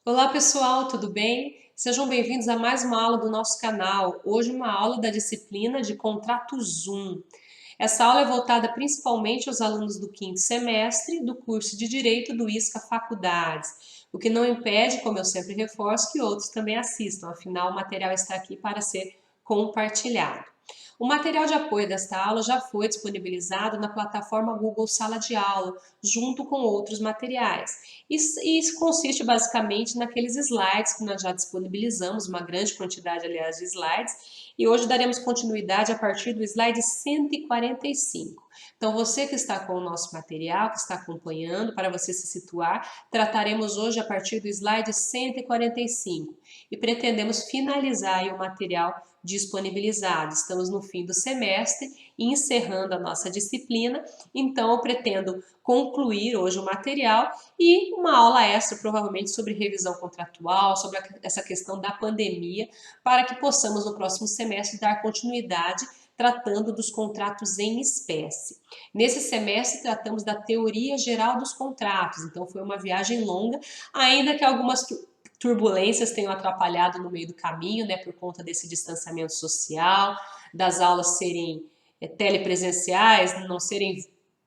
Olá pessoal, tudo bem? Sejam bem-vindos a mais uma aula do nosso canal. Hoje uma aula da disciplina de Contratos 1. Essa aula é voltada principalmente aos alunos do quinto semestre do curso de Direito do ISCA Faculdades, o que não impede, como eu sempre reforço, que outros também assistam, afinal o material está aqui para ser compartilhado. O material de apoio desta aula já foi disponibilizado na plataforma Google Sala de Aula, junto com outros materiais. Isso consiste basicamente naqueles slides que nós já disponibilizamos, uma grande quantidade, aliás, de slides, e hoje daremos continuidade a partir do slide 145. Então, você que está com o nosso material, que está acompanhando, para você se situar, trataremos hoje a partir do slide 145 e pretendemos finalizar o material disponibilizado. Estamos no fim do semestre e encerrando a nossa disciplina, então eu pretendo concluir hoje o material e uma aula extra, provavelmente sobre revisão contratual, sobre essa questão da pandemia, para que possamos no próximo semestre dar continuidade tratando dos contratos em espécie. Nesse semestre tratamos da teoria geral dos contratos, então foi uma viagem longa, ainda que algumas turbulências tenham atrapalhado no meio do caminho, né, por conta desse distanciamento social, das aulas serem telepresenciais, não serem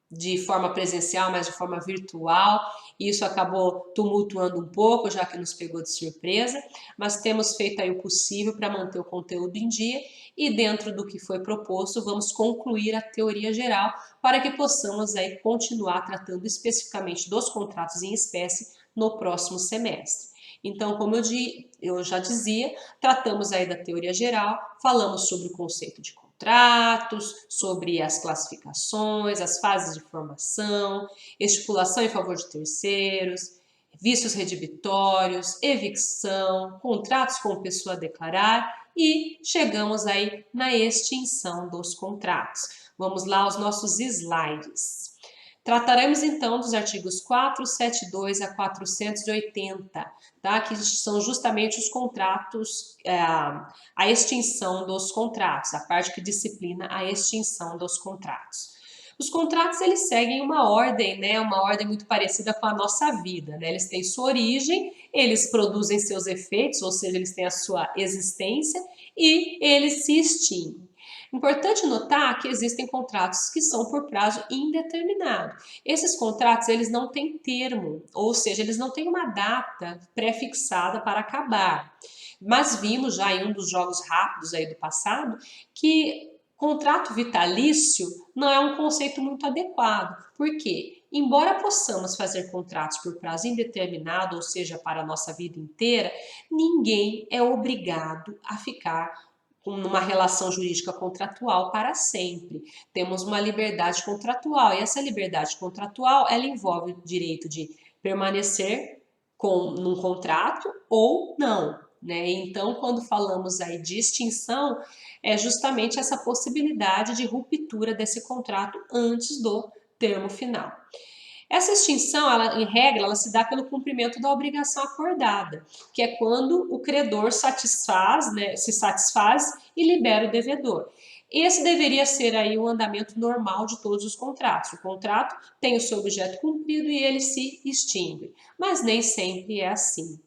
de forma presencial, mas de forma virtual. Isso acabou tumultuando um pouco, já que nos pegou de surpresa, mas temos feito aí o possível para manter o conteúdo em dia e dentro do que foi proposto, vamos concluir a teoria geral para que possamos aí continuar tratando especificamente dos contratos em espécie no próximo semestre. Então, como eu já dizia, tratamos aí da teoria geral, falamos sobre o conceito de contratos, sobre as classificações, as fases de formação, estipulação em favor de terceiros, vícios redibitórios, evicção, contratos com pessoa a declarar e chegamos aí na extinção dos contratos. Vamos lá aos nossos slides. Trataremos então dos artigos 472 a 480, tá? Que são justamente os contratos, a extinção dos contratos, a parte que disciplina a extinção dos contratos. Os contratos eles seguem uma ordem, né? Uma ordem muito parecida com a nossa vida, né? Eles têm sua origem, eles produzem seus efeitos, ou seja, eles têm a sua existência e eles se extinguem. Importante notar que existem contratos que são por prazo indeterminado. Esses contratos eles não têm termo, ou seja, eles não têm uma data pré-fixada para acabar. Mas vimos já em um dos jogos rápidos aí do passado que contrato vitalício não é um conceito muito adequado. Por quê? Embora possamos fazer contratos por prazo indeterminado, ou seja, para a nossa vida inteira, ninguém é obrigado a ficar numa relação jurídica contratual para sempre. Temos uma liberdade contratual e essa liberdade contratual ela envolve o direito de permanecer num contrato ou não. Né? Então, quando falamos aí de extinção, é justamente essa possibilidade de ruptura desse contrato antes do termo final. Essa extinção, ela, em regra, ela se dá pelo cumprimento da obrigação acordada, que é quando o credor satisfaz, né, se satisfaz e libera o devedor. Esse deveria ser aí o andamento normal de todos os contratos. O contrato tem o seu objeto cumprido e ele se extingue, mas nem sempre é assim.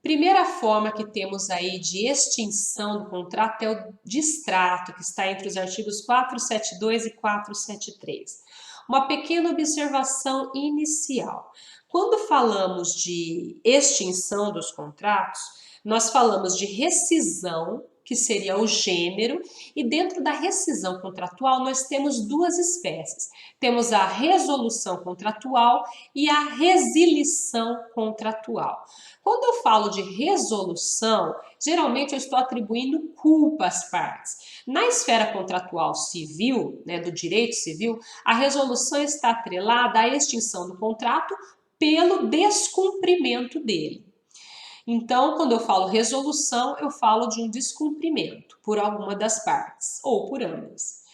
Primeira forma que temos aí de extinção do contrato é o distrato, que está entre os artigos 472 e 473. Uma pequena observação inicial. Quando falamos de extinção dos contratos, nós falamos de rescisão, que seria o gênero, e dentro da rescisão contratual nós temos duas espécies. Temos a resolução contratual e a resilição contratual. Quando eu falo de resolução, geralmente eu estou atribuindo culpa às partes. Na esfera contratual civil, né, do direito civil, a resolução está atrelada à extinção do contrato pelo descumprimento dele. Então, quando eu falo resolução, eu falo de um descumprimento por alguma das partes ou por ambas.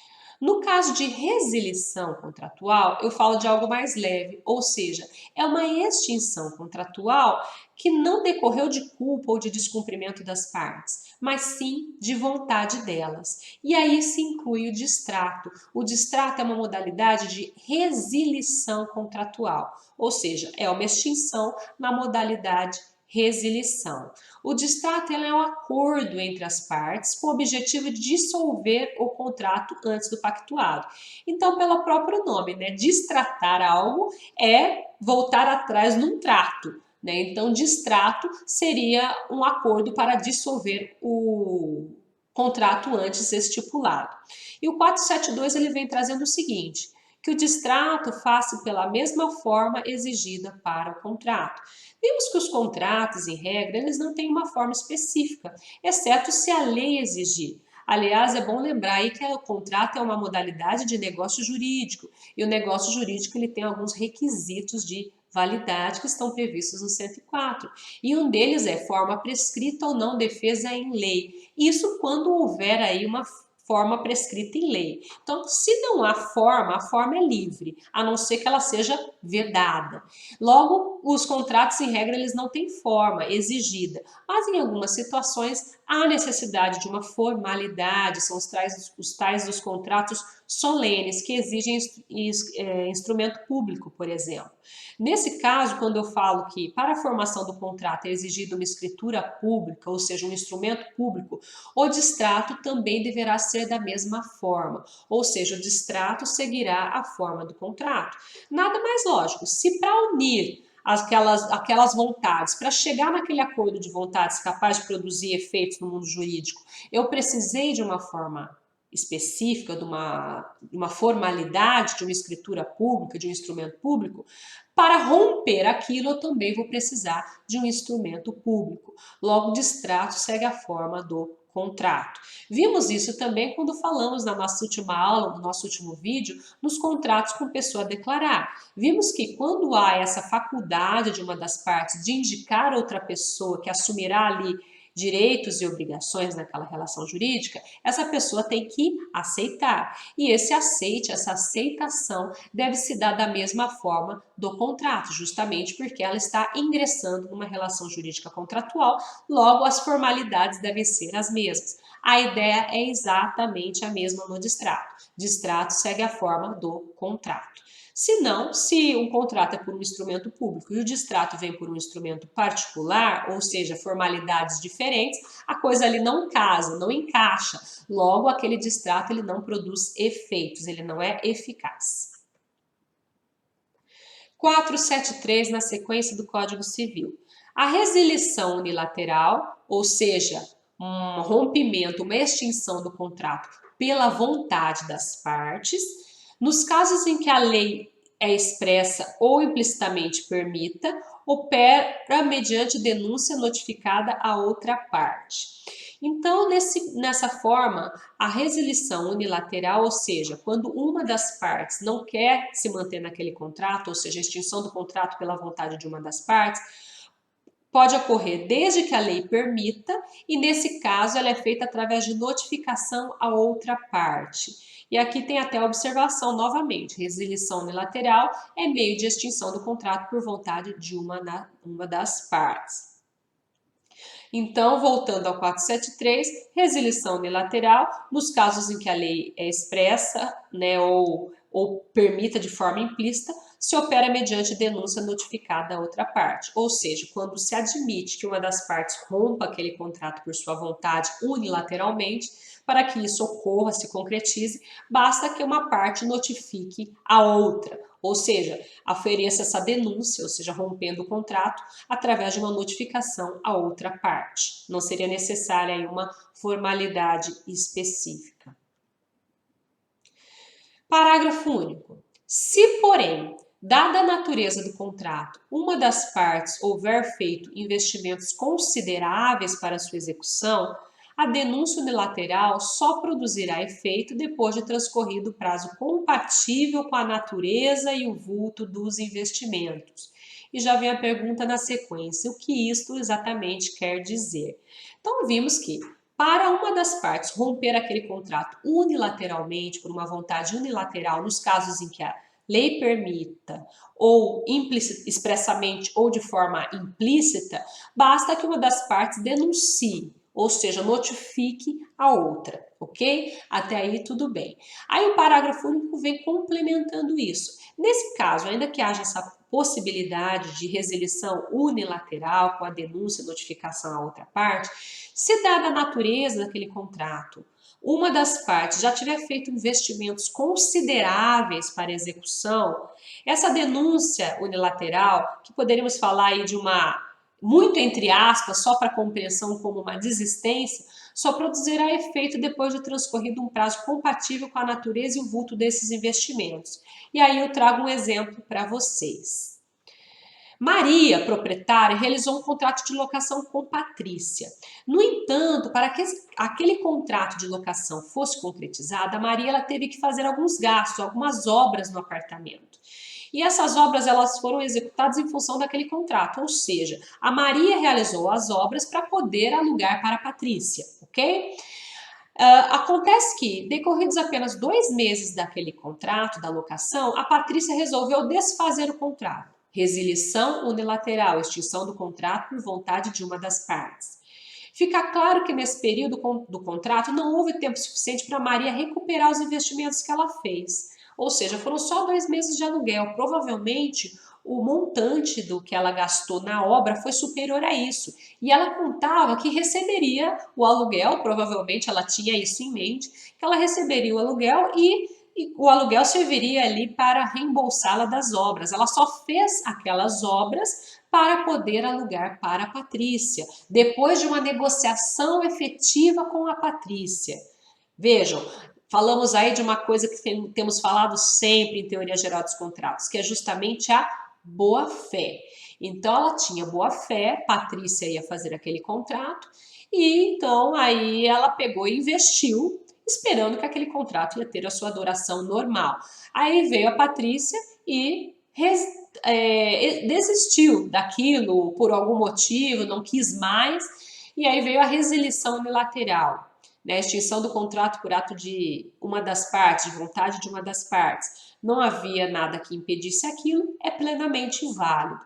No caso de resilição contratual, eu falo de algo mais leve, ou seja, é uma extinção contratual que não decorreu de culpa ou de descumprimento das partes, mas sim de vontade delas. E aí se inclui o distrato. O distrato é uma modalidade de resilição contratual, ou seja, é uma extinção na modalidade resilição. O distrato é um acordo entre as partes com o objetivo de dissolver o contrato antes do pactuado. Então, pelo próprio nome, né, distratar algo é voltar atrás num trato. Né? Então, distrato seria um acordo para dissolver o contrato antes estipulado. E o 472 ele vem trazendo o seguinte, que o distrato faça pela mesma forma exigida para o contrato. Vimos que os contratos, em regra, eles não têm uma forma específica, exceto se a lei exigir. Aliás, é bom lembrar aí que o contrato é uma modalidade de negócio jurídico, e o negócio jurídico ele tem alguns requisitos de validade que estão previstos no 104. E um deles é forma prescrita ou não defesa em lei. Isso quando houver aí uma forma prescrita em lei. Então, se não há forma, a forma é livre, a não ser que ela seja vedada. Logo, os contratos, em regra, eles não têm forma exigida, mas em algumas situações há necessidade de uma formalidade, são os tais dos contratos solenes, que exigem instrumento público, por exemplo. Nesse caso, quando eu falo que para a formação do contrato é exigida uma escritura pública, ou seja, um instrumento público, o distrato também deverá ser da mesma forma, ou seja, o distrato seguirá a forma do contrato. Nada mais lógico, se para unir aquelas vontades, para chegar naquele acordo de vontades capaz de produzir efeitos no mundo jurídico, eu precisei de uma forma específica, de uma formalidade, de uma escritura pública, de um instrumento público, para romper aquilo eu também vou precisar de um instrumento público. Logo, o distrato segue a forma do contrato. Vimos isso também quando falamos na nossa última aula, no nosso último vídeo, nos contratos com pessoa a declarar. Vimos que quando há essa faculdade de uma das partes de indicar outra pessoa que assumirá ali direitos e obrigações naquela relação jurídica, essa pessoa tem que aceitar. E esse aceite, essa aceitação deve se dar da mesma forma do contrato, justamente porque ela está ingressando numa relação jurídica contratual, logo as formalidades devem ser as mesmas. A ideia é exatamente a mesma no distrato. Distrato segue a forma do contrato. Se não, se um contrato é por um instrumento público e o distrato vem por um instrumento particular, ou seja, formalidades diferentes, a coisa ali não casa, não encaixa. Logo, aquele distrato ele não produz efeitos, ele não é eficaz. 473 na sequência do Código Civil. A resilição unilateral, ou seja, um rompimento, uma extinção do contrato pela vontade das partes, nos casos em que a lei é expressa ou implicitamente permita, opera mediante denúncia notificada à outra parte. Então, nessa forma, a resilição unilateral, ou seja, quando uma das partes não quer se manter naquele contrato, ou seja, a extinção do contrato pela vontade de uma das partes, pode ocorrer desde que a lei permita e, nesse caso, ela é feita através de notificação à outra parte. E aqui tem até a observação novamente, resilição unilateral é meio de extinção do contrato por vontade de uma das partes. Então, voltando ao 473, resilição unilateral, nos casos em que a lei é expressa, né, ou permita de forma implícita, se opera mediante denúncia notificada à outra parte. Ou seja, quando se admite que uma das partes rompa aquele contrato por sua vontade unilateralmente, para que isso ocorra, se concretize, basta que uma parte notifique a outra. Ou seja, ofereça essa denúncia, ou seja, rompendo o contrato, através de uma notificação à outra parte. Não seria necessária aí uma formalidade específica. Parágrafo único. Se, porém, dada a natureza do contrato, uma das partes houver feito investimentos consideráveis para sua execução, a denúncia unilateral só produzirá efeito depois de transcorrido o prazo compatível com a natureza e o vulto dos investimentos. E já vem a pergunta na sequência, o que isto exatamente quer dizer? Então, vimos que Para uma das partes romper aquele contrato unilateralmente, por uma vontade unilateral, nos casos em que a lei permita, ou expressamente ou de forma implícita, basta que uma das partes denuncie, ou seja, notifique a outra, ok? Até aí tudo bem. Aí o parágrafo único vem complementando isso. Nesse caso, ainda que haja essa possibilidade de resilição unilateral com a denúncia e notificação à outra parte, se dada a natureza daquele contrato, uma das partes já tiver feito investimentos consideráveis para execução, essa denúncia unilateral, que poderíamos falar aí de uma, muito entre aspas, só para compreensão como uma desistência, só produzirá efeito depois de transcorrido um prazo compatível com a natureza e o vulto desses investimentos. E aí eu trago um exemplo para vocês. Maria, proprietária, realizou um contrato de locação com Patrícia. No entanto, para que aquele contrato de locação fosse concretizado, a Maria ela teve que fazer alguns gastos, algumas obras no apartamento. E essas obras elas foram executadas em função daquele contrato, ou seja, a Maria realizou as obras para poder alugar para a Patrícia, ok? Acontece que, decorridos apenas 2 meses daquele contrato, da locação, a Patrícia resolveu desfazer o contrato. Resilição unilateral, extinção do contrato por vontade de uma das partes. Fica claro que nesse período do contrato não houve tempo suficiente para Maria recuperar os investimentos que ela fez. Ou seja, foram só 2 meses de aluguel. Provavelmente o montante do que ela gastou na obra foi superior a isso. E ela contava que receberia o aluguel, provavelmente ela tinha isso em mente, que ela receberia o aluguel e o aluguel serviria ali para reembolsá-la das obras. Ela só fez aquelas obras para poder alugar para a Patrícia, depois de uma negociação efetiva com a Patrícia. Vejam, falamos aí de uma coisa que temos falado sempre em teoria geral dos contratos, que é justamente a boa-fé. Então, ela tinha boa-fé, Patrícia ia fazer aquele contrato, e então aí ela pegou e investiu, esperando que aquele contrato ia ter a sua duração normal. Aí veio a Patrícia e desistiu daquilo por algum motivo, não quis mais, e aí veio a resilição unilateral, né? A extinção do contrato por ato de uma das partes, de vontade de uma das partes. Não havia nada que impedisse aquilo, é plenamente inválido.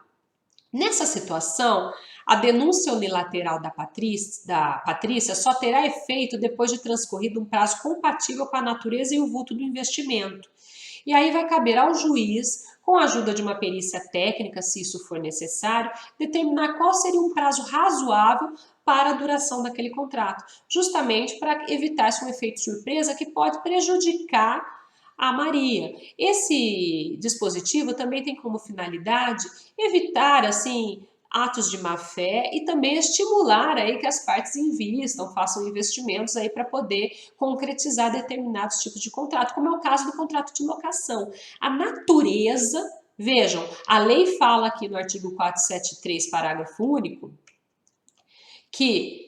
Nessa situação, a denúncia unilateral da Patrícia só terá efeito depois de transcorrido um prazo compatível com a natureza e o vulto do investimento. E aí vai caber ao juiz, com a ajuda de uma perícia técnica, se isso for necessário, determinar qual seria um prazo razoável para a duração daquele contrato, justamente para evitar-se um efeito surpresa que pode prejudicar a Maria. Esse dispositivo também tem como finalidade evitar, assim, atos de má fé e também estimular aí que as partes invistam, façam investimentos aí para poder concretizar determinados tipos de contrato, como é o caso do contrato de locação. A natureza, vejam, a lei fala aqui no artigo 473, parágrafo único, que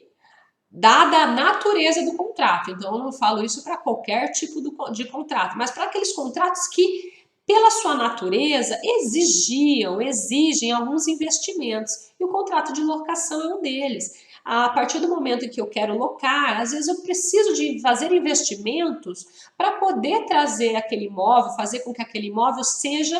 dada a natureza do contrato, então eu não falo isso para qualquer tipo de contrato, mas para aqueles contratos que, pela sua natureza, exigem alguns investimentos, e o contrato de locação é um deles. A partir do momento em que eu quero locar, às vezes eu preciso de fazer investimentos para poder trazer aquele imóvel, fazer com que aquele imóvel seja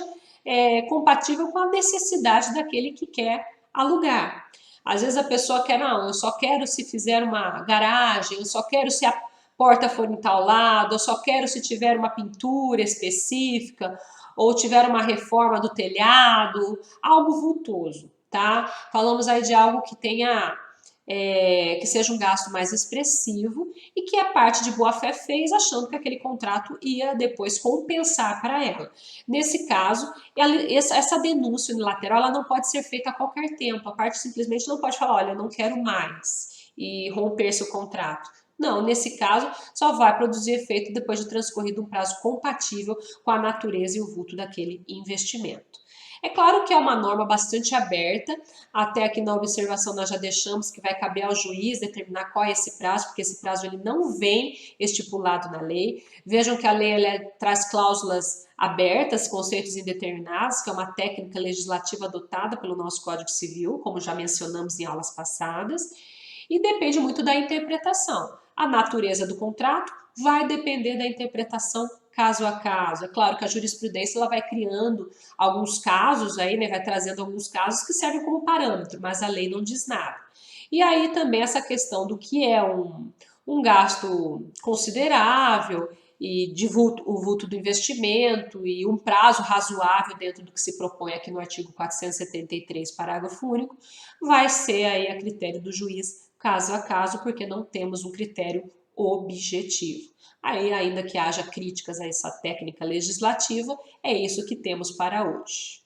compatível com a necessidade daquele que quer alugar. Às vezes a pessoa quer, não, eu só quero se fizer uma garagem, eu só quero se a porta for em tal lado, eu só quero se tiver uma pintura específica, ou tiver uma reforma do telhado, algo vultoso, tá? Falamos aí de algo que tenha, que seja um gasto mais expressivo e que a parte de boa-fé fez achando que aquele contrato ia depois compensar para ela. Nesse caso, essa denúncia unilateral ela não pode ser feita a qualquer tempo, a parte simplesmente não pode falar, olha, eu não quero mais e romper seu contrato. Não, nesse caso, só vai produzir efeito depois de transcorrido um prazo compatível com a natureza e o vulto daquele investimento. É claro que é uma norma bastante aberta, até aqui na observação nós já deixamos que vai caber ao juiz determinar qual é esse prazo, porque esse prazo ele não vem estipulado na lei. Vejam que a lei traz cláusulas abertas, conceitos indeterminados, que é uma técnica legislativa adotada pelo nosso Código Civil, como já mencionamos em aulas passadas. E depende muito da interpretação. A natureza do contrato vai depender da interpretação caso a caso. É claro que a jurisprudência ela vai criando alguns casos aí, né, vai trazendo alguns casos que servem como parâmetro, mas a lei não diz nada. E aí também essa questão do que é um gasto considerável e de o vulto do investimento e um prazo razoável dentro do que se propõe aqui no artigo 473, parágrafo único, vai ser aí a critério do juiz caso a caso, porque não temos um critério objetivo. Aí, ainda que haja críticas a essa técnica legislativa, é isso que temos para hoje.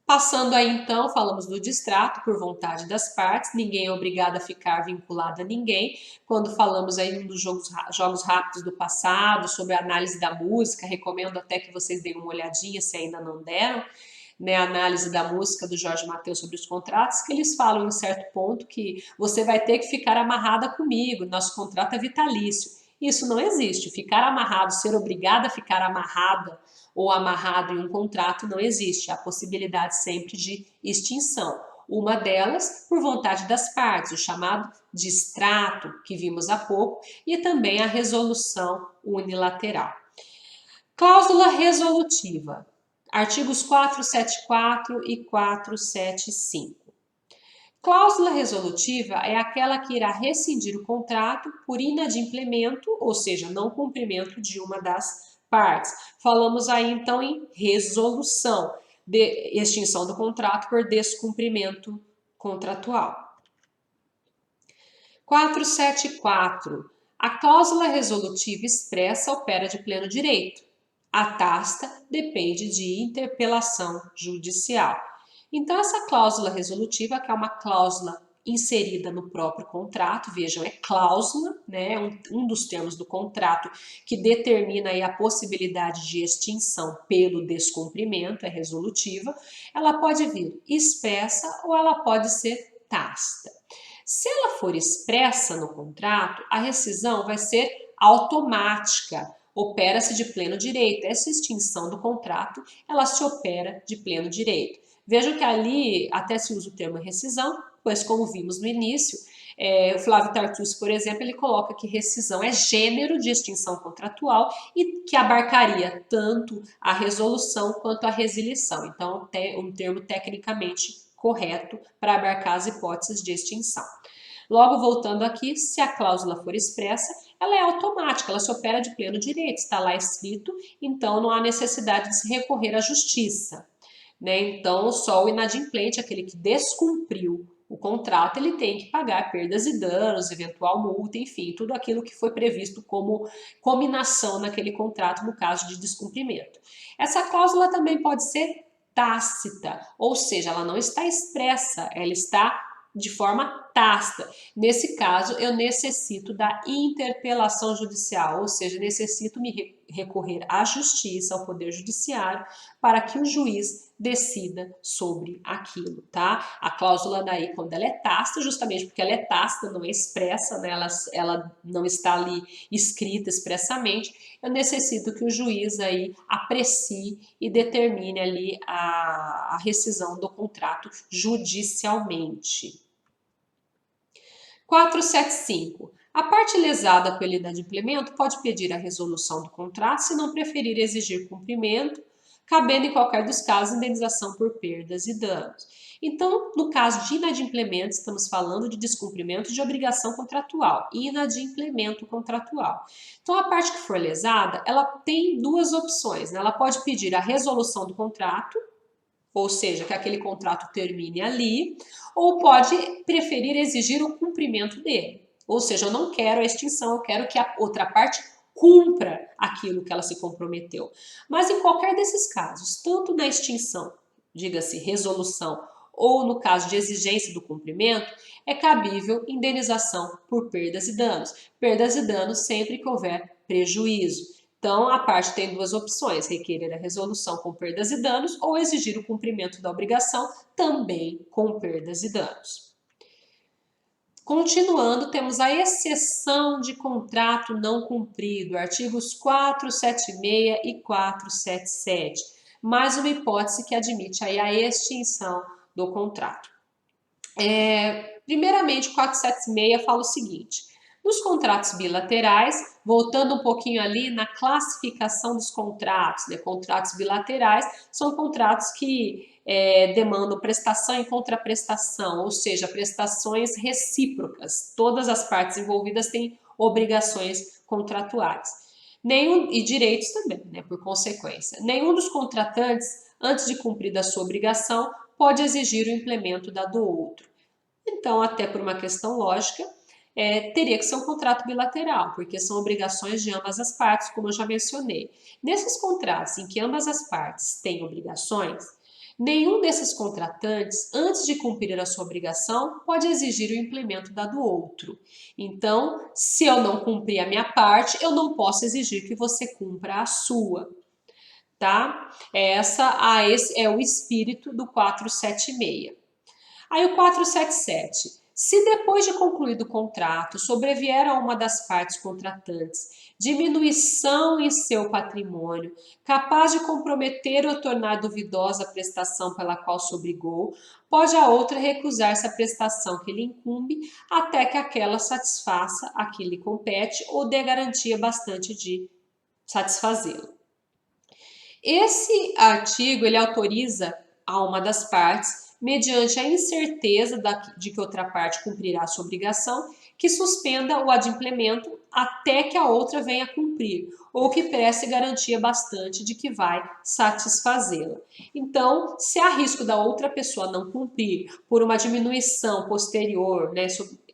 Passando aí então, falamos do distrato por vontade das partes, ninguém é obrigado a ficar vinculado a ninguém. Quando falamos aí dos jogos rápidos do passado, sobre a análise da música, recomendo até que vocês deem uma olhadinha se ainda não deram, né, a análise da música do Jorge Mateus sobre os contratos, que eles falam em um certo ponto que você vai ter que ficar amarrada comigo, nosso contrato é vitalício. Isso não existe, ficar amarrado, ser obrigada a ficar amarrada ou amarrado em um contrato não existe, há possibilidade sempre de extinção. Uma delas, por vontade das partes, o chamado distrato, que vimos há pouco, e também a resolução unilateral. Cláusula resolutiva. Artigos 474 e 475. Cláusula resolutiva é aquela que irá rescindir o contrato por inadimplemento, ou seja, não cumprimento de uma das partes. Falamos aí então em resolução, de extinção do contrato por descumprimento contratual. 474. A cláusula resolutiva expressa opera de pleno direito. A tácita depende de interpelação judicial. Então, essa cláusula resolutiva, que é uma cláusula inserida no próprio contrato, vejam, é cláusula, né, um dos termos do contrato que determina aí a possibilidade de extinção pelo descumprimento, é resolutiva, ela pode vir expressa ou ela pode ser tácita. Se ela for expressa no contrato, a rescisão vai ser automática, opera-se de pleno direito. Essa extinção do contrato, ela se opera de pleno direito. Vejam que ali até se usa o termo rescisão, pois como vimos no início, o Flávio Tartucci, por exemplo, ele coloca que rescisão é gênero de extinção contratual e que abarcaria tanto a resolução quanto a resilição. Então, é um termo tecnicamente correto para abarcar as hipóteses de extinção. Logo, voltando aqui, se a cláusula for expressa, ela é automática, ela se opera de pleno direito, está lá escrito, então não há necessidade de se recorrer à justiça. Né? Então, só o inadimplente, aquele que descumpriu o contrato, ele tem que pagar perdas e danos, eventual multa, enfim, tudo aquilo que foi previsto como cominação naquele contrato no caso de descumprimento. Essa cláusula também pode ser tácita, ou seja, ela não está expressa, ela está de forma tácita. Nesse caso, eu necessito da interpelação judicial, ou seja, necessito me recorrer à justiça, ao poder judiciário, para que o juiz decida sobre aquilo, tá? A cláusula daí, quando ela é tácita, justamente porque ela é tácita, não é expressa, né? Ela não está ali escrita expressamente, eu necessito que o juiz aí aprecie e determine ali a rescisão do contrato judicialmente. 475. A parte lesada pelo inadimplemento pode pedir a resolução do contrato se não preferir exigir cumprimento, cabendo em qualquer dos casos indenização por perdas e danos. Então, no caso de inadimplemento, estamos falando de descumprimento de obrigação contratual, inadimplemento contratual. Então, a parte que for lesada, ela tem duas opções, né? Ela pode pedir a resolução do contrato, ou seja, que aquele contrato termine ali, ou pode preferir exigir o cumprimento dele. Ou seja, eu não quero a extinção, eu quero que a outra parte cumpra aquilo que ela se comprometeu. Mas em qualquer desses casos, tanto na extinção, diga-se resolução, ou no caso de exigência do cumprimento, é cabível indenização por perdas e danos. Perdas e danos sempre que houver prejuízo. Então, a parte tem duas opções, requerer a resolução com perdas e danos ou exigir o cumprimento da obrigação também com perdas e danos. Continuando, temos a exceção de contrato não cumprido, artigos 476 e 477, mais uma hipótese que admite aí a extinção do contrato. Primeiramente, o 476 fala o seguinte: nos contratos bilaterais, voltando um pouquinho ali na classificação dos contratos, né? Contratos bilaterais são contratos que demandam prestação e contraprestação, ou seja, prestações recíprocas. Todas as partes envolvidas têm obrigações contratuais. E direitos também, né, por consequência. Nenhum dos contratantes, antes de cumprir da sua obrigação, pode exigir o implemento da do outro. Então, até por uma questão lógica, teria que ser um contrato bilateral, porque são obrigações de ambas as partes, como eu já mencionei. Nesses contratos em que ambas as partes têm obrigações, nenhum desses contratantes, antes de cumprir a sua obrigação, pode exigir o implemento da do outro. Então, se eu não cumprir a minha parte, eu não posso exigir que você cumpra a sua. Tá? Esse é o espírito do 476. Aí o 477. Se depois de concluído o contrato sobrevier a uma das partes contratantes diminuição em seu patrimônio, capaz de comprometer ou tornar duvidosa a prestação pela qual se obrigou, pode a outra recusar-se à prestação que lhe incumbe até que aquela satisfaça a que lhe compete ou dê garantia bastante de satisfazê-lo. Esse artigo ele autoriza a uma das partes, mediante a incerteza de que outra parte cumprirá a sua obrigação, que suspenda o adimplemento até que a outra venha cumprir, ou que preste garantia bastante de que vai satisfazê-la. Então, se há risco da outra pessoa não cumprir por uma diminuição posterior, né,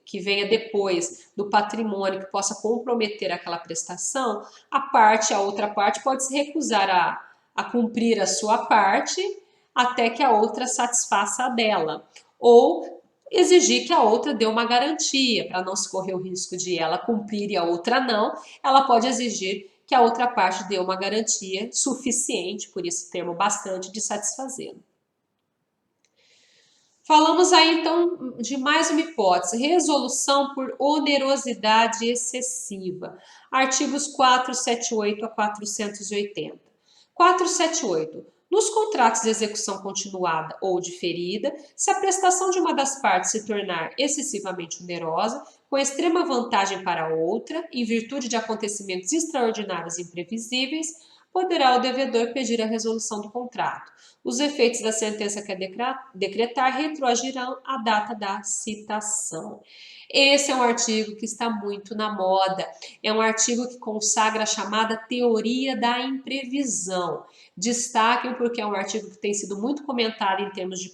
que venha depois do patrimônio que possa comprometer aquela prestação, a outra parte pode se recusar a cumprir a sua parte até que a outra satisfaça a dela, ou exigir que a outra dê uma garantia, para não se correr o risco de ela cumprir e a outra não, ela pode exigir que a outra parte dê uma garantia suficiente, por esse termo bastante, de satisfazê-lo. Falamos aí então de mais uma hipótese, resolução por onerosidade excessiva, artigos 478 a 480. 478. Nos contratos de execução continuada ou diferida, se a prestação de uma das partes se tornar excessivamente onerosa, com extrema vantagem para a outra, em virtude de acontecimentos extraordinários e imprevisíveis, poderá o devedor pedir a resolução do contrato. Os efeitos da sentença que decretar retroagirão à data da citação. Esse é um artigo que está muito na moda. É um artigo que consagra a chamada teoria da imprevisão. Destaquem porque é um artigo que tem sido muito comentado em tempos de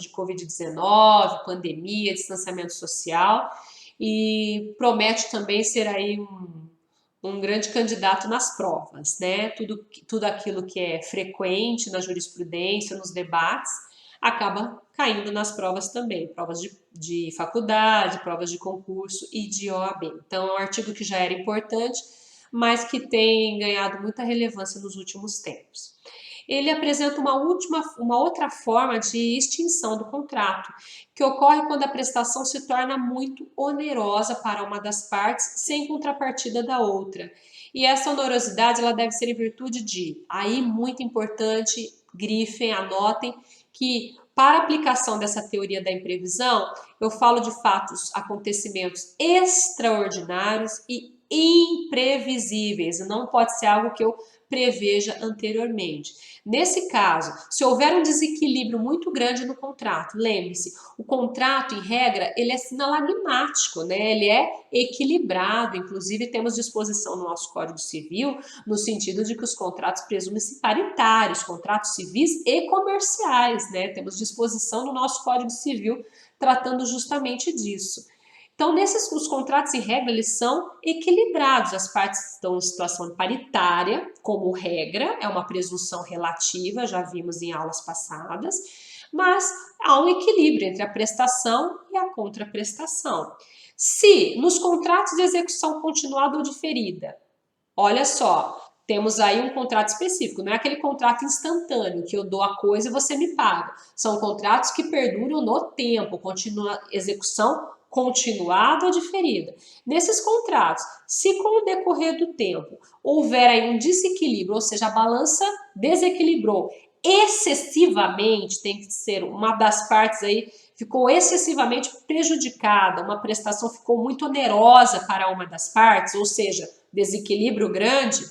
Covid-19, pandemia, distanciamento social, e promete também ser aí um grande candidato nas provas, né? Tudo aquilo que é frequente na jurisprudência, nos debates, acaba caindo nas provas também, provas de faculdade, provas de concurso e de OAB. Então, é um artigo que já era importante, mas que tem ganhado muita relevância nos últimos tempos. Ele apresenta uma outra forma de extinção do contrato, que ocorre quando a prestação se torna muito onerosa para uma das partes, sem contrapartida da outra. E essa onerosidade ela deve ser em virtude de, aí muito importante, grifem, anotem, que para a aplicação dessa teoria da imprevisão, eu falo de fatos, acontecimentos extraordinários e imprevisíveis, não pode ser algo que eu preveja anteriormente. Nesse caso, se houver um desequilíbrio muito grande no contrato, lembre-se, o contrato, em regra, ele é sinalagmático, né? Ele é equilibrado, inclusive temos disposição no nosso Código Civil, no sentido de que os contratos presumem-se paritários, contratos civis e comerciais, né? Temos disposição no nosso Código Civil tratando justamente disso. Então, os contratos, em regra, eles são equilibrados. As partes estão em situação paritária, como regra, é uma presunção relativa, já vimos em aulas passadas, mas há um equilíbrio entre a prestação e a contraprestação. Se nos contratos de execução continuada ou diferida, olha só, temos aí um contrato específico, não é aquele contrato instantâneo que eu dou a coisa e você me paga. São contratos que perduram no tempo, execução continuada ou diferida. Nesses contratos, se com o decorrer do tempo houver aí um desequilíbrio, ou seja, a balança desequilibrou excessivamente, tem que ser uma das partes aí, ficou excessivamente prejudicada, uma prestação ficou muito onerosa para uma das partes, ou seja, desequilíbrio grande,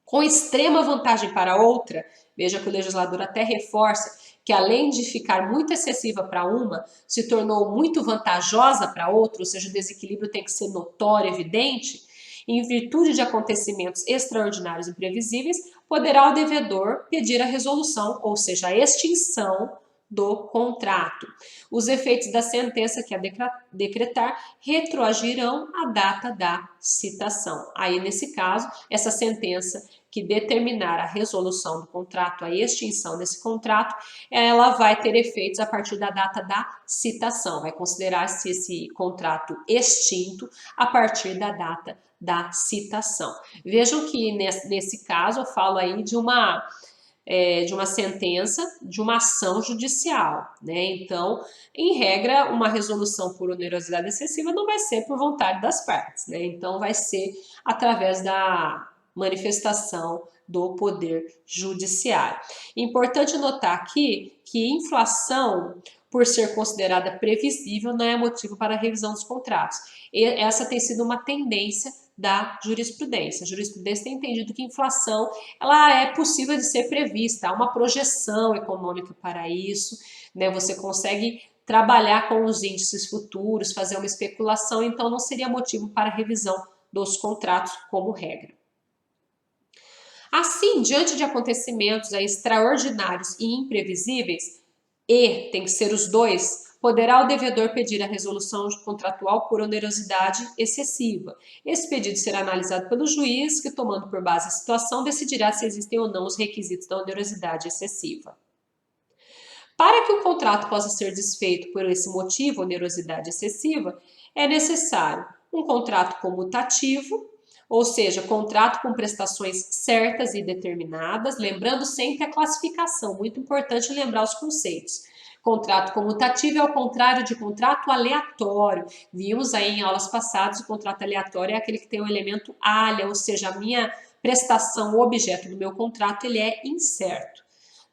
com extrema vantagem para a outra. Veja que o legislador até reforça que além de ficar muito excessiva para uma, se tornou muito vantajosa para outra, ou seja, o desequilíbrio tem que ser notório, evidente. Em virtude de acontecimentos extraordinários e imprevisíveis, poderá o devedor pedir a resolução, ou seja, a extinção do contrato. Os efeitos da sentença que a decretar retroagirão à data da citação. Aí, nesse caso, essa sentença que determinar a resolução do contrato, a extinção desse contrato, ela vai ter efeitos a partir da data da citação. Vai considerar-se esse contrato extinto a partir da data da citação. Vejam que nesse caso eu falo aí de uma sentença, de uma ação judicial, né? Então, em regra, uma resolução por onerosidade excessiva não vai ser por vontade das partes, né? Então, vai ser através da manifestação do poder judiciário. Importante notar aqui que inflação, por ser considerada previsível, não é motivo para a revisão dos contratos. E essa tem sido uma tendência da jurisprudência. A jurisprudência tem entendido que inflação ela é possível de ser prevista, há uma projeção econômica para isso, né? Você consegue trabalhar com os índices futuros, fazer uma especulação, então não seria motivo para revisão dos contratos como regra. Assim, diante de acontecimentos extraordinários e imprevisíveis, e tem que ser os dois, poderá o devedor pedir a resolução contratual por onerosidade excessiva. Esse pedido será analisado pelo juiz, que, tomando por base a situação, decidirá se existem ou não os requisitos da onerosidade excessiva. Para que o contrato possa ser desfeito por esse motivo, onerosidade excessiva, é necessário um contrato comutativo, ou seja, contrato com prestações certas e determinadas, lembrando sempre a classificação, muito importante lembrar os conceitos. Contrato comutativo é o contrário de contrato aleatório. Vimos aí em aulas passadas, o contrato aleatório é aquele que tem o elemento alha, ou seja, a minha prestação, o objeto do meu contrato, ele é incerto.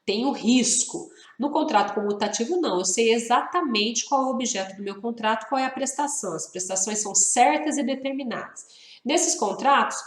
Tem o risco. No contrato comutativo, não. Eu sei exatamente qual é o objeto do meu contrato, qual é a prestação. As prestações são certas e determinadas. Nesses contratos,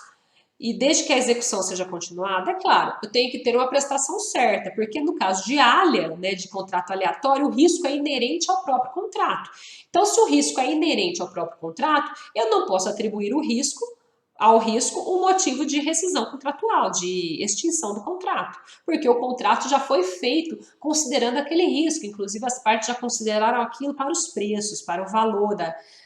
e desde que a execução seja continuada, é claro, eu tenho que ter uma prestação certa, porque no caso de alha, né, de contrato aleatório, o risco é inerente ao próprio contrato. Então, se o risco é inerente ao próprio contrato, eu não posso atribuir ao risco um motivo de rescisão contratual, de extinção do contrato, porque o contrato já foi feito considerando aquele risco, inclusive as partes já consideraram aquilo para os preços, para o valor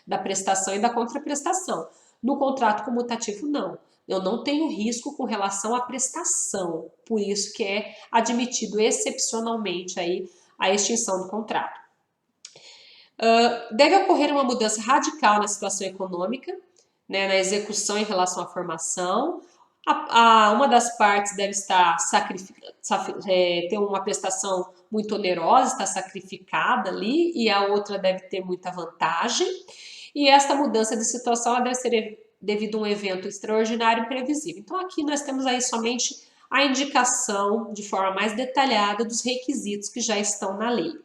da prestação e da contraprestação. No contrato comutativo, não. Eu não tenho risco com relação à prestação, por isso que é admitido excepcionalmente aí a extinção do contrato. Deve ocorrer uma mudança radical na situação econômica, né, na execução em relação à formação. Uma das partes deve estar ter uma prestação muito onerosa, está sacrificada ali, e a outra deve ter muita vantagem. E esta mudança de situação ela deve ser devido a um evento extraordinário e imprevisível. Então aqui nós temos aí somente a indicação de forma mais detalhada dos requisitos que já estão na lei.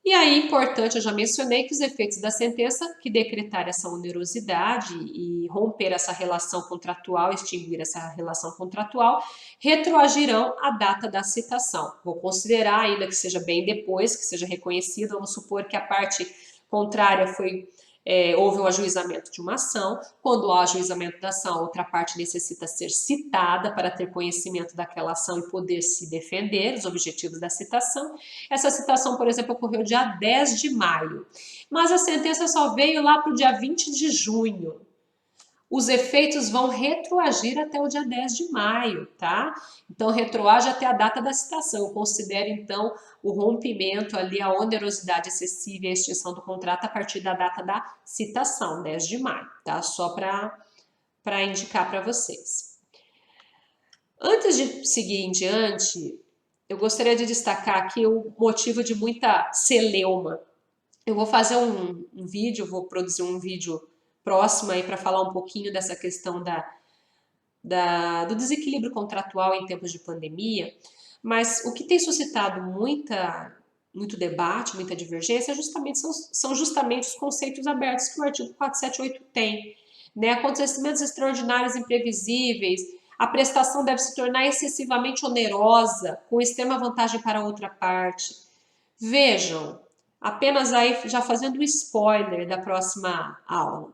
E aí, importante, eu já mencionei que os efeitos da sentença que decretar essa onerosidade e romper essa relação contratual, extinguir essa relação contratual, retroagirão à data da citação. Vou considerar, ainda que seja bem depois, que seja reconhecido, vamos supor que a parte contrária houve o ajuizamento de uma ação. Quando há ajuizamento da ação, a outra parte necessita ser citada para ter conhecimento daquela ação e poder se defender, os objetivos da citação. Essa citação, por exemplo, ocorreu dia 10 de maio, mas a sentença só veio lá para o dia 20 de junho. Os efeitos vão retroagir até o dia 10 de maio, tá? Então, retroage até a data da citação. Eu considero, então, o rompimento ali, a onerosidade excessiva e a extinção do contrato a partir da data da citação, 10 de maio, tá? Só para indicar para vocês. Antes de seguir em diante, eu gostaria de destacar aqui o motivo de muita celeuma. Eu vou fazer um vídeo, vou produzir um vídeo próximo aí para falar um pouquinho dessa questão do desequilíbrio contratual em tempos de pandemia, mas o que tem suscitado muito debate, muita divergência, são justamente os conceitos abertos que o artigo 478 tem. Né? Acontecimentos extraordinários e imprevisíveis, a prestação deve se tornar excessivamente onerosa, com extrema vantagem para a outra parte. Vejam, apenas aí já fazendo um spoiler da próxima aula.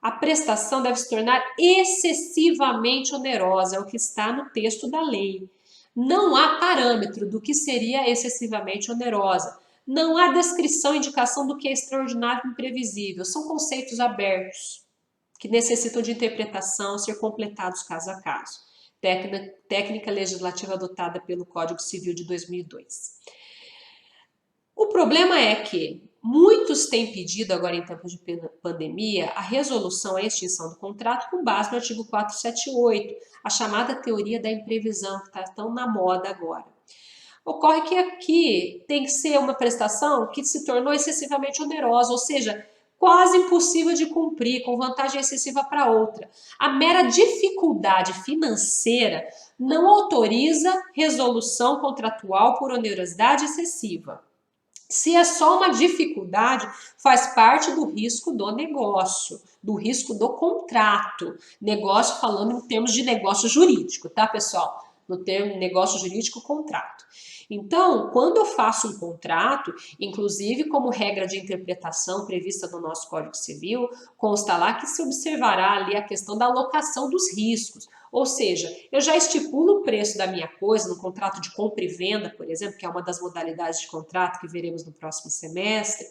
A prestação deve se tornar excessivamente onerosa, é o que está no texto da lei. Não há parâmetro do que seria excessivamente onerosa. Não há descrição, indicação do que é extraordinário e imprevisível. São conceitos abertos, que necessitam de interpretação, ser completados caso a caso. Técnica legislativa adotada pelo Código Civil de 2002. O problema é que muitos têm pedido agora em tempos de pandemia a resolução à extinção do contrato com base no artigo 478, a chamada teoria da imprevisão, que está tão na moda agora. Ocorre que aqui tem que ser uma prestação que se tornou excessivamente onerosa, ou seja, quase impossível de cumprir, com vantagem excessiva para outra. A mera dificuldade financeira não autoriza resolução contratual por onerosidade excessiva. Se é só uma dificuldade, faz parte do risco do negócio, do risco do contrato. Negócio falando em termos de negócio jurídico, tá, pessoal? No termo negócio jurídico, contrato. Então, quando eu faço um contrato, inclusive como regra de interpretação prevista no nosso Código Civil, consta lá que se observará ali a questão da alocação dos riscos. Ou seja, eu já estipulo o preço da minha coisa no contrato de compra e venda, por exemplo, que é uma das modalidades de contrato que veremos no próximo semestre.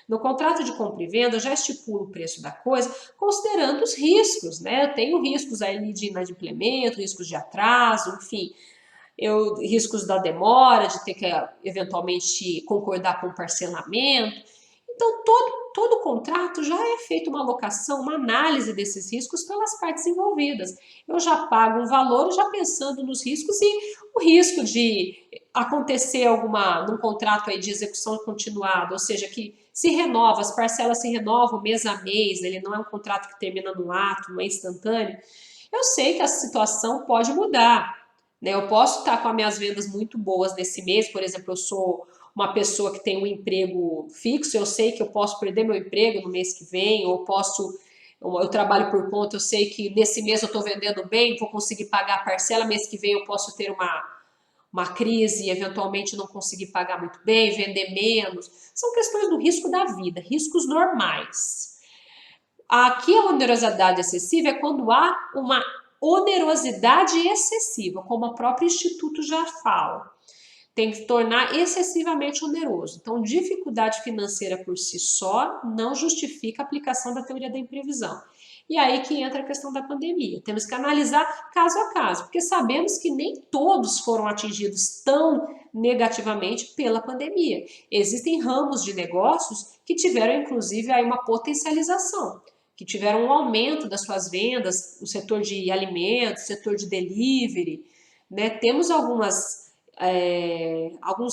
No contrato de compra e venda, eu já estipulo o preço da coisa considerando os riscos, né? Eu tenho riscos aí de inadimplemento, riscos de atraso, enfim, riscos da demora, de ter que eventualmente concordar com o parcelamento. Então, todo contrato já é feito uma alocação, uma análise desses riscos pelas partes envolvidas. Eu já pago um valor já pensando nos riscos e o risco de acontecer num contrato aí de execução continuada, ou seja, que se renova, as parcelas se renovam mês a mês, ele não é um contrato que termina no ato, não é instantâneo. Eu sei que a situação pode mudar, né? Eu posso estar com as minhas vendas muito boas nesse mês, por exemplo, eu sou uma pessoa que tem um emprego fixo, eu sei que eu posso perder meu emprego no mês que vem, ou eu trabalho por conta, eu sei que nesse mês eu estou vendendo bem, vou conseguir pagar a parcela, mês que vem eu posso ter uma crise e eventualmente não conseguir pagar muito bem, vender menos. São questões do risco da vida, riscos normais. Aqui a onerosidade excessiva é quando há uma onerosidade excessiva, como o próprio Instituto já fala. Tem que tornar excessivamente oneroso. Então, dificuldade financeira por si só não justifica a aplicação da teoria da imprevisão. E aí que entra a questão da pandemia. Temos que analisar caso a caso, porque sabemos que nem todos foram atingidos tão negativamente pela pandemia. Existem ramos de negócios que tiveram, inclusive, aí uma potencialização, que tiveram um aumento das suas vendas, o setor de alimentos, o setor de delivery, né? Temos alguns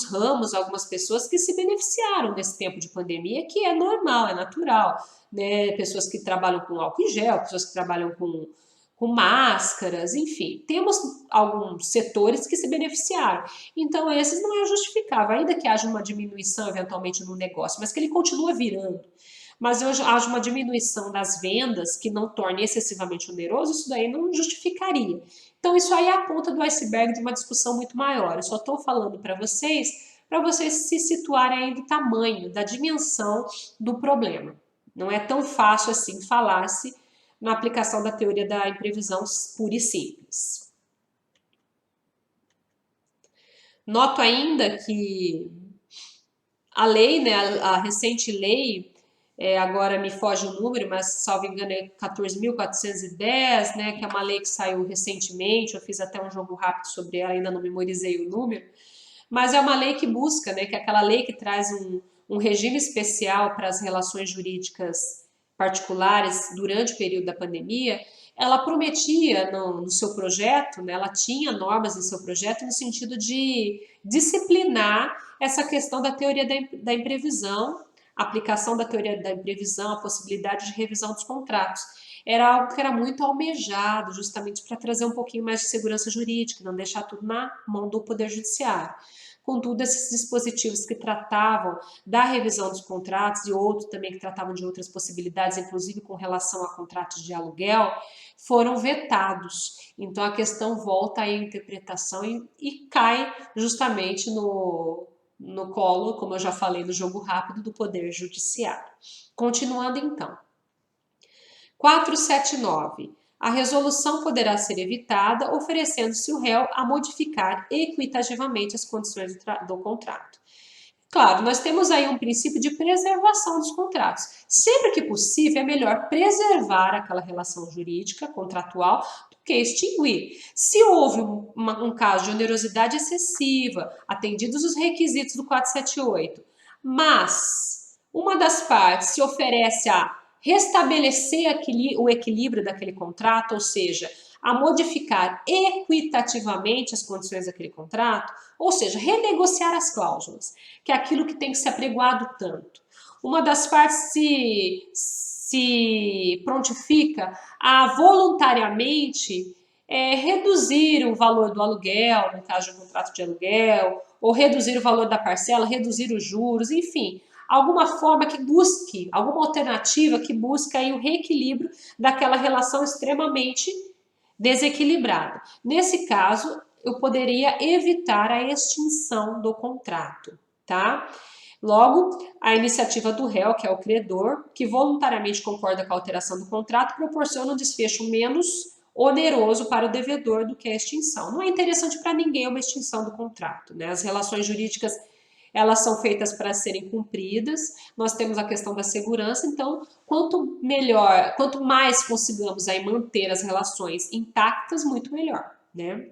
ramos, algumas pessoas que se beneficiaram desse tempo de pandemia, que é normal, é natural, né? Pessoas que trabalham com álcool em gel, pessoas que trabalham com máscaras, enfim, temos alguns setores que se beneficiaram. Então, esses não é justificável, ainda que haja uma diminuição eventualmente no negócio, mas que ele continua virando. Mas eu acho uma diminuição das vendas que não torne excessivamente oneroso, isso daí não justificaria. Então, isso aí é a ponta do iceberg de uma discussão muito maior. Eu só estou falando para vocês se situarem aí do tamanho, da dimensão do problema. Não é tão fácil assim falar-se na aplicação da teoria da imprevisão pura e simples. Noto ainda que a lei, né, a recente lei, agora me foge o número, mas salvo engano é 14.410, né, que é uma lei que saiu recentemente, eu fiz até um jogo rápido sobre ela, ainda não memorizei o número, mas é uma lei que busca, né, que é aquela lei que traz um regime especial para as relações jurídicas particulares durante o período da pandemia. Ela prometia no seu projeto, né, ela tinha normas em seu projeto no sentido de disciplinar essa questão da teoria da imprevisão, a aplicação da teoria da imprevisão, a possibilidade de revisão dos contratos. era algo que era muito almejado, justamente para trazer um pouquinho mais de segurança jurídica, não deixar tudo na mão do Poder Judiciário. Contudo, esses dispositivos que tratavam da revisão dos contratos e outros também que tratavam de outras possibilidades, inclusive com relação a contratos de aluguel, foram vetados. Então a questão volta à interpretação e cai justamente no colo, como eu já falei, no jogo rápido do Poder Judiciário. Continuando então. 479. A resolução poderá ser evitada oferecendo-se o réu a modificar equitativamente as condições do contrato. Claro, nós temos aí um princípio de preservação dos contratos. Sempre que possível, é melhor preservar aquela relação jurídica, contratual, do que extinguir. Se houve um caso de onerosidade excessiva, atendidos os requisitos do 478, mas uma das partes se oferece a restabelecer o equilíbrio daquele contrato, ou seja, a modificar equitativamente as condições daquele contrato, ou seja, renegociar as cláusulas, que é aquilo que tem que ser apregoado tanto. Uma das partes se prontifica a voluntariamente reduzir o valor do aluguel, no caso de um contrato de aluguel, ou reduzir o valor da parcela, reduzir os juros, enfim, alguma forma que busque, alguma alternativa que busque aí o reequilíbrio daquela relação extremamente desequilibrada. Nesse caso, eu poderia evitar a extinção do contrato, tá? Logo, a iniciativa do réu, que é o credor, que voluntariamente concorda com a alteração do contrato, proporciona um desfecho menos oneroso para o devedor do que a extinção. Não é interessante para ninguém uma extinção do contrato, né? As relações jurídicas, elas são feitas para serem cumpridas, nós temos a questão da segurança, então quanto melhor, quanto mais consigamos aí manter as relações intactas, muito melhor, né?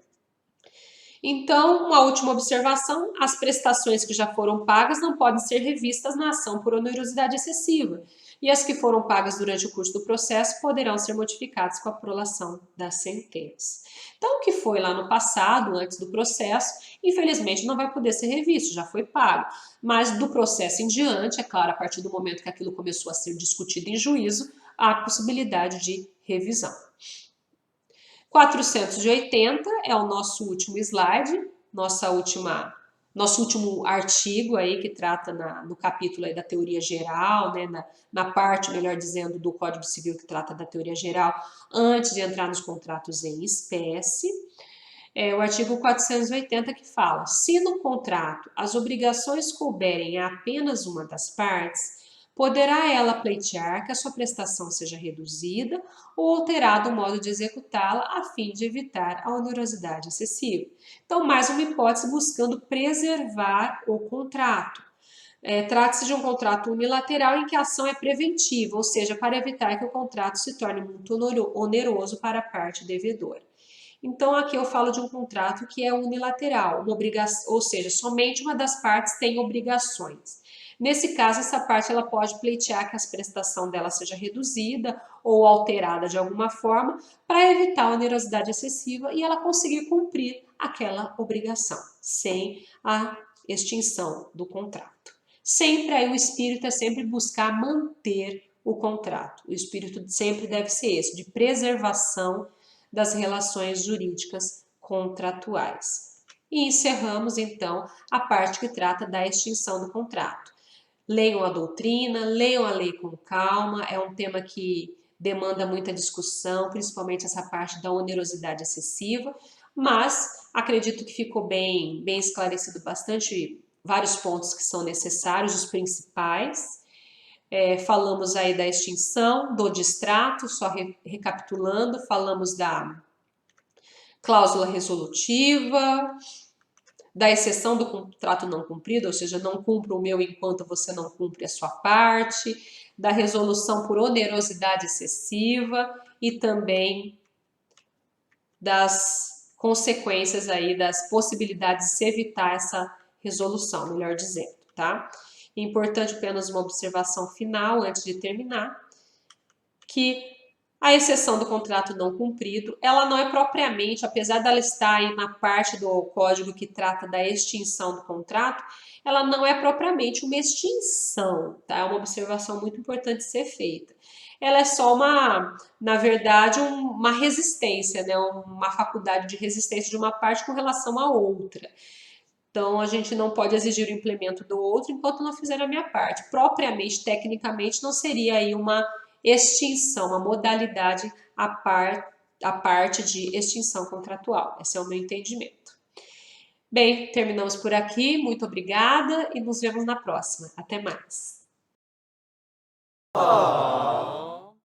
Então, uma última observação, as prestações que já foram pagas não podem ser revistas na ação por onerosidade excessiva, e as que foram pagas durante o curso do processo poderão ser modificadas com a prolação das sentenças. Então, o que foi lá no passado, antes do processo, infelizmente não vai poder ser revisto, já foi pago. Mas do processo em diante, é claro, a partir do momento que aquilo começou a ser discutido em juízo, há possibilidade de revisão. 480 é o nosso último slide, nosso último artigo aí que trata no capítulo aí da teoria geral, né, na parte, melhor dizendo, do Código Civil que trata da teoria geral, antes de entrar nos contratos em espécie. O artigo 480 que fala: se no contrato as obrigações couberem a apenas uma das partes, poderá ela pleitear que a sua prestação seja reduzida ou alterado o modo de executá-la a fim de evitar a onerosidade excessiva. Então, mais uma hipótese buscando preservar o contrato. Trata-se de um contrato unilateral em que a ação é preventiva, ou seja, para evitar que o contrato se torne muito oneroso para a parte devedora. Então, aqui eu falo de um contrato que é unilateral, uma obrigação, ou seja, somente uma das partes tem obrigações. Nesse caso, essa parte ela pode pleitear que a prestação dela seja reduzida ou alterada de alguma forma para evitar a onerosidade excessiva e ela conseguir cumprir aquela obrigação, sem a extinção do contrato. Sempre aí o espírito é sempre buscar manter o contrato. O espírito sempre deve ser esse, de preservação das relações jurídicas contratuais. E encerramos, então, a parte que trata da extinção do contrato. Leiam a doutrina, leiam a lei com calma, é um tema que demanda muita discussão, principalmente essa parte da onerosidade excessiva, mas acredito que ficou bem esclarecido bastante vários pontos que são necessários, os principais. Falamos aí da extinção, do distrato, só recapitulando, falamos da cláusula resolutiva, da exceção do contrato não cumprido, ou seja, não cumpro o meu enquanto você não cumpre a sua parte, da resolução por onerosidade excessiva e também das consequências aí, das possibilidades de se evitar essa resolução, melhor dizendo, tá? Importante apenas uma observação final antes de terminar, que A exceção do contrato não cumprido, ela não é propriamente, apesar dela estar aí na parte do código que trata da extinção do contrato, ela não é propriamente uma extinção, tá? É uma observação muito importante de ser feita. Ela é só na verdade, uma resistência, né? Uma faculdade de resistência de uma parte com relação à outra. Então, a gente não pode exigir o implemento do outro enquanto não fizer a minha parte. Propriamente, tecnicamente, não seria aí uma extinção, uma modalidade à parte de extinção contratual. Esse é o meu entendimento. Bem, terminamos por aqui. Muito obrigada e nos vemos na próxima. Até mais.